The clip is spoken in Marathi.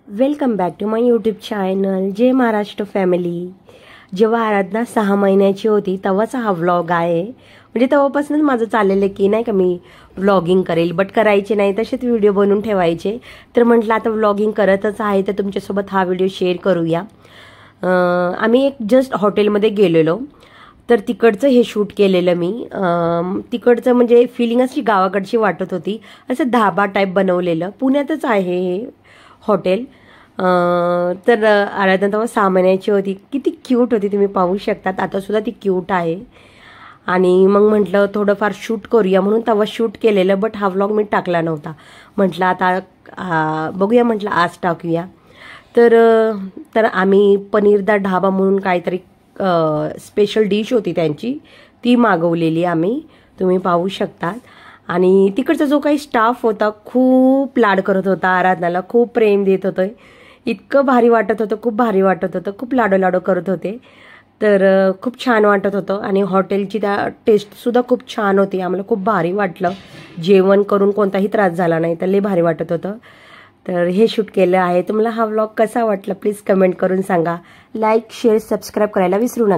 Welcome back to my YouTube channel Jai Maharashtra family. जेव्हा आराधना 6 महिन्याची होती तेव्हाचा हा व्लॉग आहे। म्हणजे तेव्हापासूनच माझं चाललेलं की नाही का मी व्लॉगिंग करेल, बट करायचे नाही, तसेच व्हिडिओ बनवून ठेवायचे। तर म्हटलं आता व्लॉगिंग करतच आहे तर तुमच्यासोबत हा व्हिडिओ शेअर करूया। आम्ही एक जस्ट हॉटेलमध्ये गेलेलो, तर तिकडचं हे शूट केलेलं मी। तिकडचं म्हणजे फिलिंग अशी गावाकडची वाटत होती, असं धाबा टाईप बनवलेलं। पुण्यातच आहे हे हॉटेल। तर आराधना तेव्हा 6 महिन्याची होती, किती क्यूट होती तुम्ही पाहू शकतात, आता सुद्धा ती क्यूट आहे। आणि मग म्हटलं थोडंफार शूट करूया म्हणून तेव्हा शूट केलेलं, बट हा व्लॉग मी टाकला नव्हता। म्हटलं आता बघूया, म्हटलं आज टाकूया। तर आम्ही पनीरदा ढाबा म्हणून काहीतरी स्पेशल डिश होती त्यांची, ती मागवलेली आम्ही, तुम्ही पाहू शकतात। आणि तिकडचा जो काही स्टाफ होता खूप लाड करत होता, आराधनाला खूप प्रेम देत होते, इतकं भारी वाटत होतं, खूप भारी वाटत होतं, खूप लाडो करत होते। तर खूप छान वाटत होतं। आणि हॉटेलची त्या टेस्टसुद्धा खूप छान होती, आम्हाला खूप भारी वाटलं। जेवण करून कोणताही त्रास झाला नाही, तर लय भारी वाटत होतं। तर हे शूट केलं आहे। तुम्हाला हा व्लॉग कसा वाटला प्लीज कमेंट करून सांगा। लाईक शेअर सबस्क्राईब करायला विसरू नका।